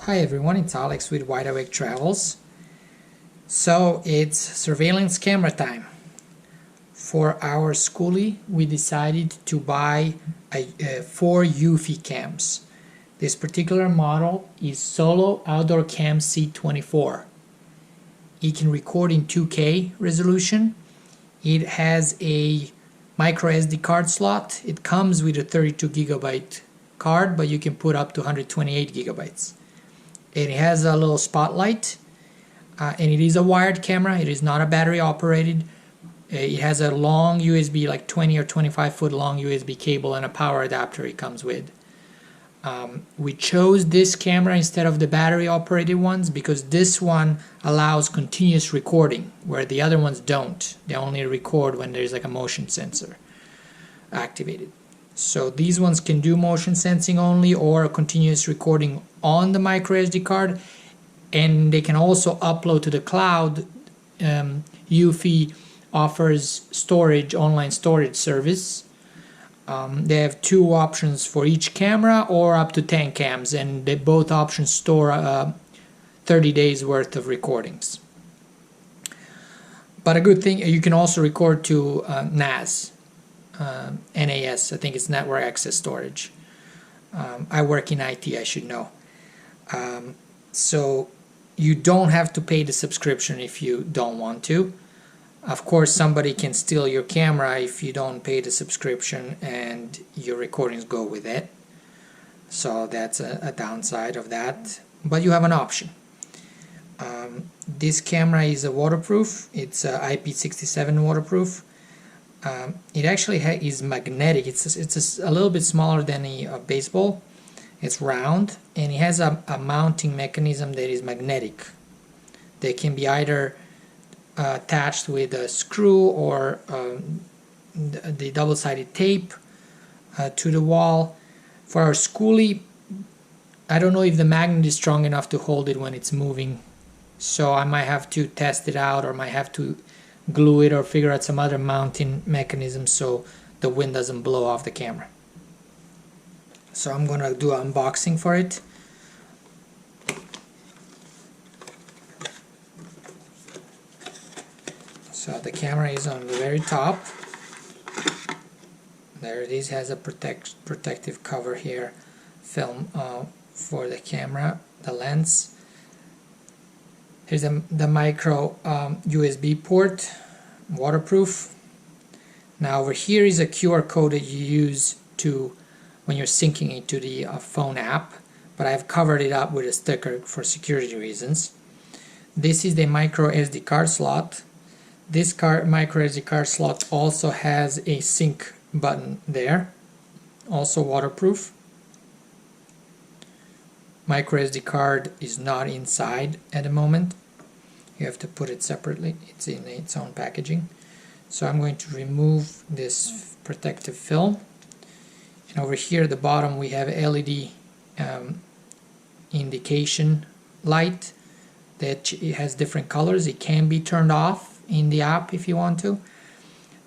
Hi everyone, it's Alex with Wide Awake Travels. So it's surveillance camera time. For our skoolie, we decided to buy 4 Eufy cams. This particular model is Solo OutdoorCam C24. It can record in 2K resolution. It has a micro SD card slot. It comes with a 32 gigabyte card, but you can put up to 128 gigabytes. It has a little spotlight, and it is a wired camera. It is not a battery operated. It has a long USB, like 20 or 25 foot long USB cable, and a power adapter it comes with. We chose this camera instead of the battery operated ones because this one allows continuous recording where the other ones don't. They only record when there's like a motion sensor activated. So these ones can do motion sensing only or continuous recording on the micro SD card, and they can also upload to the cloud. Eufy offers storage, online storage service. They have 2 options for each camera or up to 10 cams, and both options store 30 days worth of recordings. But a good thing, you can also record to NAS. NAS, I think it's network access storage. I work in IT, I should know. So you don't have to pay the subscription if you don't want to. Of course, somebody can steal your camera if you don't pay the subscription and your recordings go with it. So that's a downside of that, but you have an option. This camera is a waterproof. It's IP67 waterproof. It actually is magnetic. It's a little bit smaller than a baseball. It's round, and it has a mounting mechanism that is magnetic. They can be either attached with a screw or the double-sided tape to the wall. For our skoolie, I don't know if the magnet is strong enough to hold it when it's moving, so I might have to test it out, or might have to glue it or figure out some other mounting mechanism so the wind doesn't blow off the camera. So I'm gonna do an unboxing for it. So the camera is on the very top. There it is, has a protective cover here, film for the camera, the lens. Here's the micro USB port, waterproof. Now over here is a QR code that you use when you're syncing it to the phone app, but I've covered it up with a sticker for security reasons. This is the micro SD card slot. This micro SD card slot also has a sync button there, also waterproof. Micro SD card is not inside at the moment. You have to put it separately. It's in its own packaging. So I'm going to remove this protective film. And over here at the bottom we have LED indication light that it has different colors. It can be turned off in the app if you want to.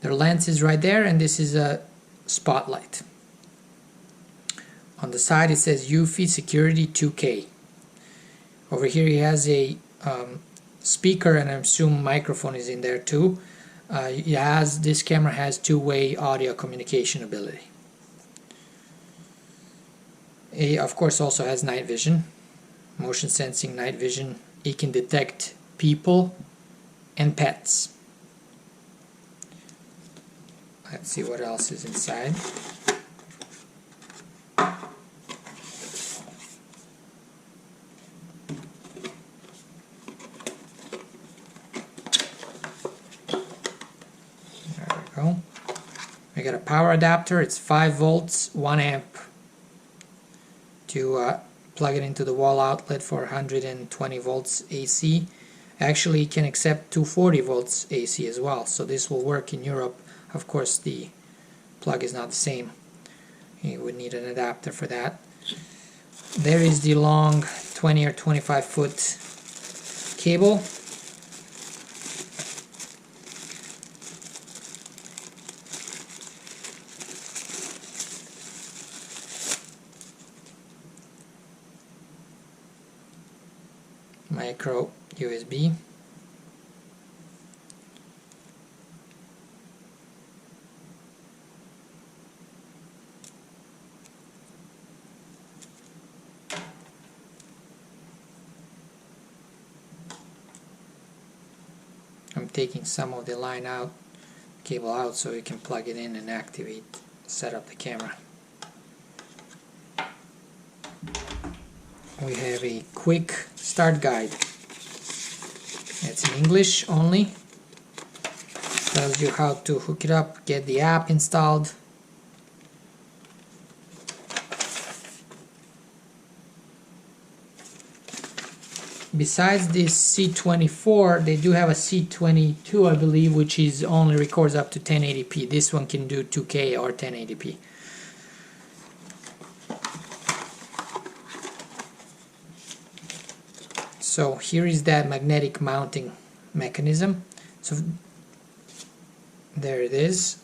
The lens is right there, and this is a spotlight. On the side it says Eufy Security 2K. Over here he has a speaker, and I assume microphone is in there too. This camera has 2-way audio communication ability. It of course also has night vision, motion sensing night vision. It can detect people and pets. Let's see what else is inside. There we go. We got a power adapter. It's 5 volts, 1 amp to plug it into the wall outlet for 120 volts AC. Actually, it can accept 240 volts AC as well, so this will work in Europe. Of course, the plug is not the same. You would need an adapter for that. There is the long 20 or 25 foot cable. micro USB. I'm taking some of the line out, cable out, so you can plug it in and activate, set up the camera. We have a quick start guide. It's in English only. Tells you how to hook it up, get the app installed. Besides this C24, they do have a C22, I believe, which is only records up to 1080p. This one can do 2K or 1080p. So here is that magnetic mounting mechanism. So there it is.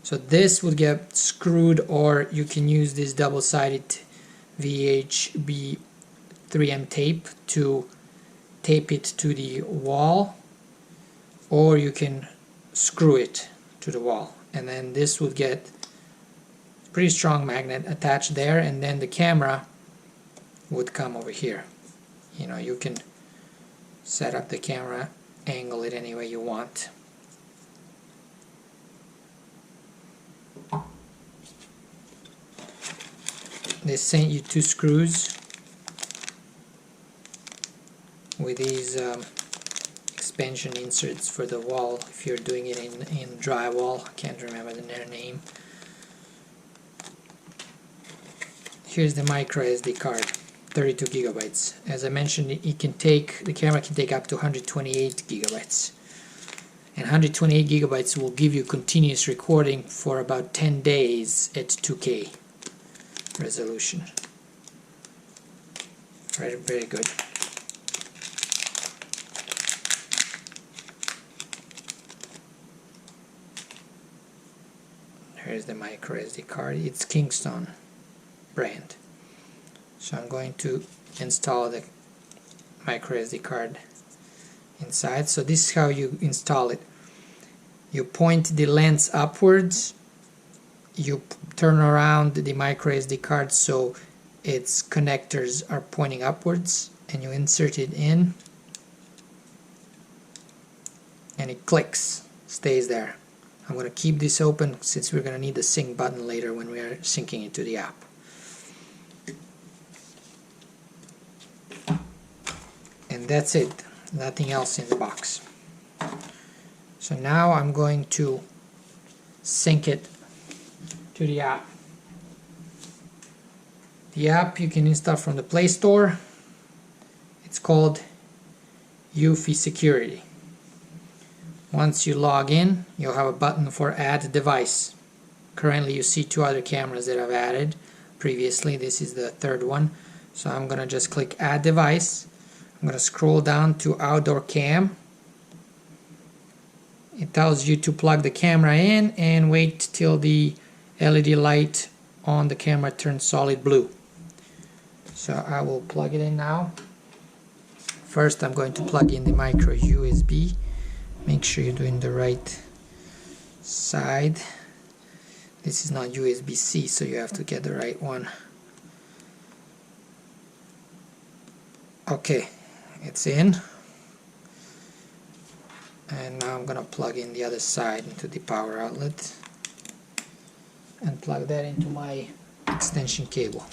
So this would get screwed, or you can use this double-sided VHB 3M tape to tape it to the wall, or you can screw it to the wall, and then this would get a pretty strong magnet attached there, and then the camera would come over here. You know, you can set up the camera, angle it any way you want. They sent you 2 screws with these expansion inserts for the wall if you're doing it in drywall. I can't remember their name. Here's the micro SD card, 32 gigabytes. As I mentioned, the camera can take up to 128 gigabytes. And 128 gigabytes will give you continuous recording for about 10 days at 2K resolution. Very, very good. Here's the micro SD card. It's Kingston brand. So I'm going to install the micro SD card inside. So this is how you install it. You point the lens upwards, you turn around the micro SD card so its connectors are pointing upwards, and you insert it in, and it clicks, stays there. I'm going to keep this open since we're going to need the sync button later when we are syncing into the app. And that's it. Nothing else in the box. So now I'm going to sync it to the app. The app you can install from the Play Store. It's called Eufy Security. Once you log in, you'll have a button for Add Device. Currently you see 2 other cameras that I've added previously. This is the 3rd one. So I'm going to just click Add Device. I'm going to scroll down to OutdoorCam. It tells you to plug the camera in and wait till the LED light on the camera turns solid blue. So I will plug it in now. First I'm going to plug in the micro USB. Make sure you're doing the right side. This is not USB-C, so you have to get the right one. Okay, it's in. And now I'm going to plug in the other side into the power outlet and plug that into my extension cable.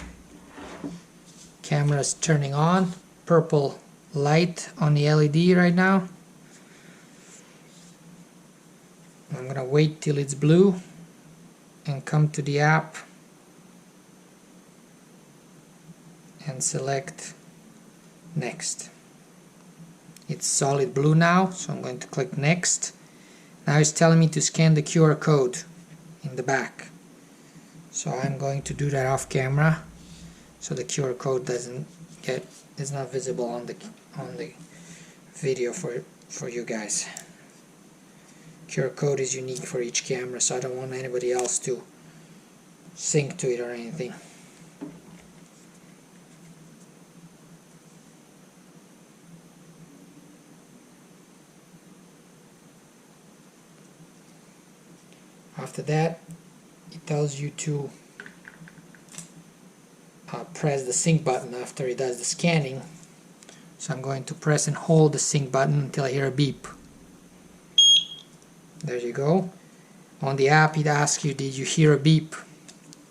Camera's turning on, purple light on the LED right now. I'm going to wait till it's blue and come to the app and select next. It's solid blue now, so I'm going to click next. Now it's telling me to scan the QR code in the back. So I'm going to do that off camera so the QR code is not visible on the video for you guys. QR code is unique for each camera, so I don't want anybody else to sync to it or anything. After that, it tells you to press the sync button after it does the scanning. So I'm going to press and hold the sync button until I hear a beep. There you go. On the app it asks you, did you hear a beep?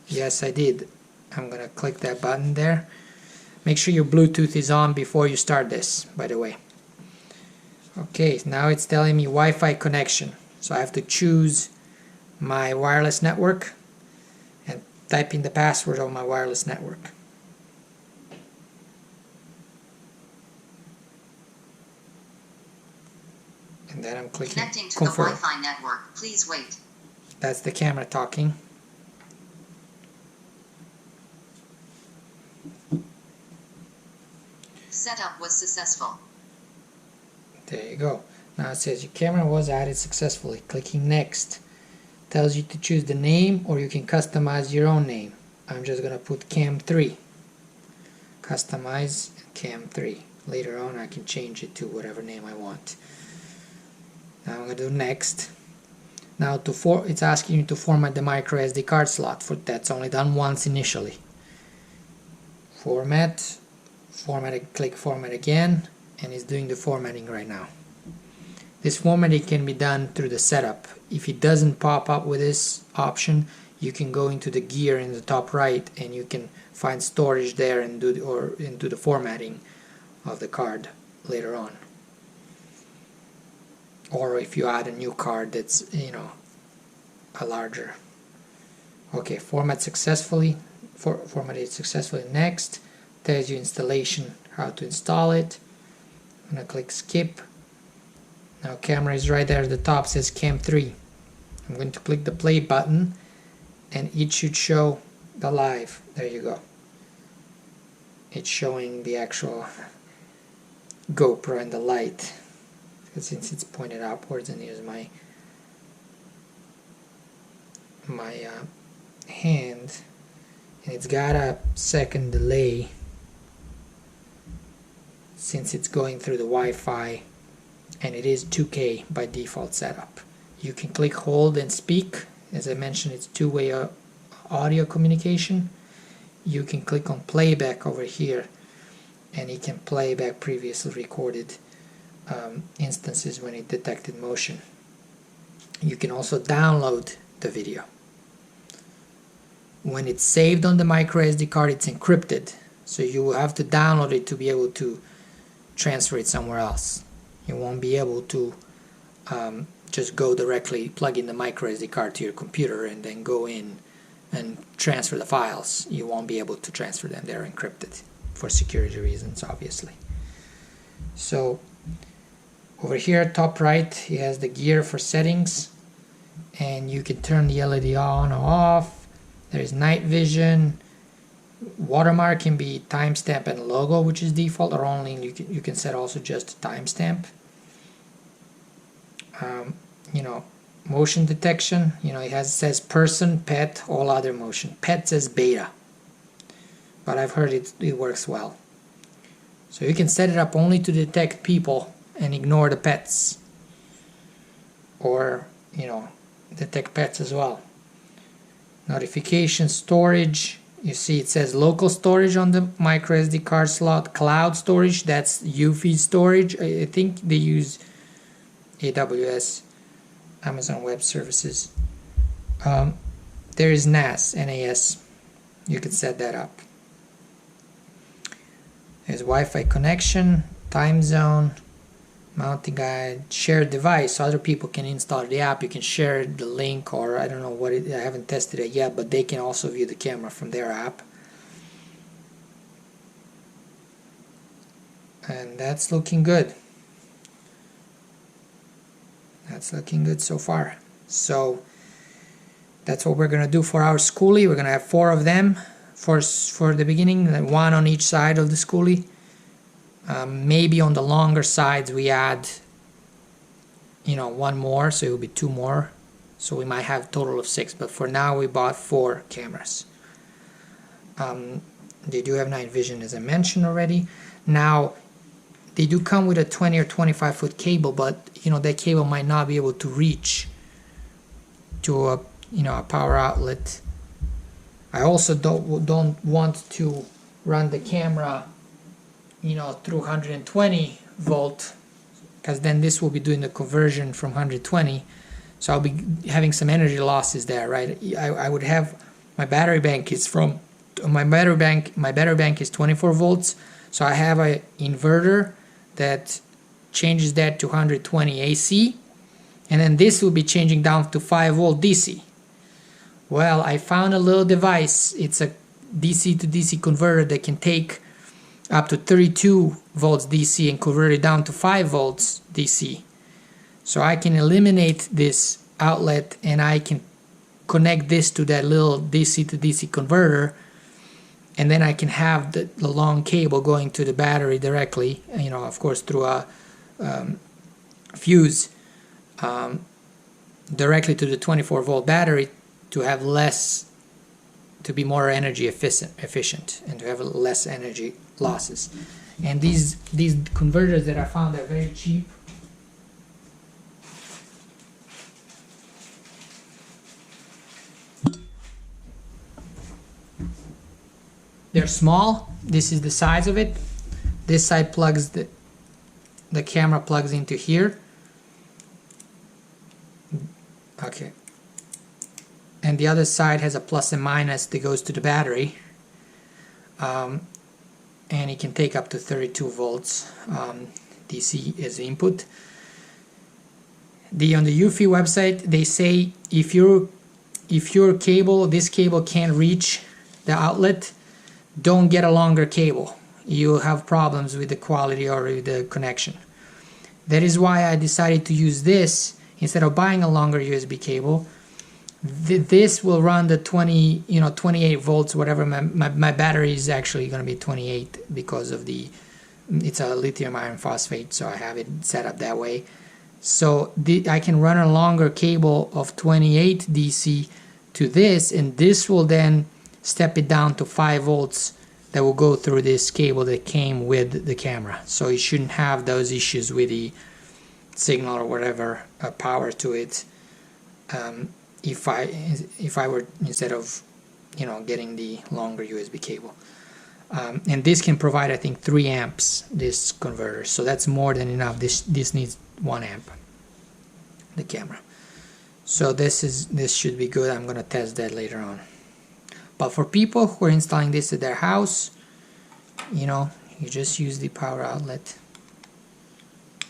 Yes, I did. I'm gonna click that button there. Make sure your Bluetooth is on before you start this, by the way. Okay, now it's telling me Wi-Fi connection. So I have to choose my wireless network and type in the password of my wireless network. And then I'm clicking connecting to confirm. the Wi-Fi network. Please wait. That's the camera talking. Setup was successful. There you go. Now it says your camera was added successfully. Clicking next tells you to choose the name, or you can customize your own name. I'm just gonna put Cam3. Customize Cam3. Later on I can change it to whatever name I want. Now I'm gonna do next. Now it's asking you to format the micro SD card slot. That's only done once initially. Format, click format again, and it's doing the formatting right now. This formatting can be done through the setup. If it doesn't pop up with this option, you can go into the gear in the top right and you can find storage there and do the formatting of the card later on. Or if you add a new card that's, you know, a larger. Okay, formatted successfully. Next, tells you installation, how to install it. I'm gonna click skip. Now camera is right there at the top, says Cam3. I'm going to click the play button and it should show the live. There you go. It's showing the actual GoPro and the light. Since it's pointed upwards, and here's my hand, and it's got a second delay since it's going through the Wi-Fi, and it is 2K by default setup. You can click hold and speak. As I mentioned, it's two-way audio communication. You can click on playback over here and it can play back previously recorded instances when it detected motion. You can also download the video. When it's saved on the micro SD card, it's encrypted, so you will have to download it to be able to transfer it somewhere else. You won't be able to just go directly plug in the micro SD card to your computer and then go in and transfer the files. You won't be able to transfer them. They're encrypted for security reasons, obviously. So over here, top right, it has the gear for settings, and you can turn the LED on or off. There's night vision. Watermark can be timestamp and logo, which is default, or only you can set also just timestamp. You know, motion detection. You know, it says person, pet, all other motion. Pet says beta, but I've heard it works well. So you can set it up only to detect people and ignore the pets, or you know, detect pets as well. Notification storage. You see it says local storage on the micro SD card slot. Cloud storage, that's Eufy storage. I think they use AWS, Amazon Web Services. There is NAS. You can set that up. There's Wi-Fi connection, time zone, mounting guide, shared device. So other people can install the app. You can share the link, or I don't know what I haven't tested it yet, but they can also view the camera from their app. And that's looking good. That's looking good so far. So that's what we're gonna do for our skoolie. We're gonna have 4 of them for the beginning, 1 on each side of the skoolie. Maybe on the longer sides we add, you know, 1 more, so it will be 2 more. So we might have a total of 6, but for now we bought 4 cameras. They do have night vision, as I mentioned already. Now they do come with a 20 or 25 foot cable, but you know, that cable might not be able to reach to a power outlet. I also don't want to run the camera through 120 volt, because then this will be doing the conversion from 120, so I'll be having some energy losses there, right? I would have my battery bank is is 24 volts, so I have an inverter that changes that to 120 AC, and then this will be changing down to 5 volt DC. Well, I found a little device. It's a DC to DC converter that can take up to 32 volts DC and convert it down to 5 volts DC. So I can eliminate this outlet and I can connect this to that little DC to DC converter, and then I can have the long cable going to the battery directly, of course through a fuse, directly to the 24 volt battery, to have to be more energy efficient and to have less energy losses. And these converters that I found are very cheap. They're small. This is the size of it. This side plugs the camera plugs into here. Okay. And the other side has a plus and minus that goes to the battery. And it can take up to 32 volts DC as input. On the Eufy website, they say if your this cable can't reach the outlet, don't get a longer cable. You'll have problems with the quality or with the connection. That is why I decided to use this instead of buying a longer USB cable. This will run the 28 volts, whatever. My battery is actually going to be 28 because of it's a lithium iron phosphate, so I have it set up that way. So I can run a longer cable of 28 DC to this, and this will then step it down to 5 volts that will go through this cable that came with the camera. So you shouldn't have those issues with the signal or whatever power to it. If I were, instead of getting the longer USB cable, and this can provide, I think, 3 amps, this converter, so that's more than enough. This needs 1 amp, the camera. So this should be good. I'm gonna test that later on. But for people who are installing this at their house, you just use the power outlet.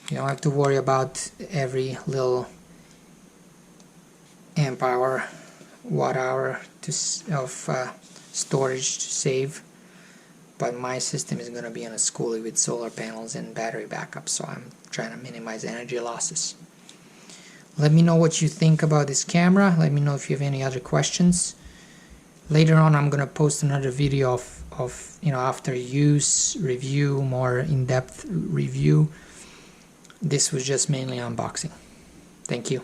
You don't have to worry about every little amp hour, watt hour of storage to save. But my system is going to be on a skoolie with solar panels and battery backup, so I'm trying to minimize energy losses. Let me know what you think about this camera. Let me know if you have any other questions. Later on, I'm going to post another video of after use review, more in-depth review. This was just mainly unboxing. Thank you.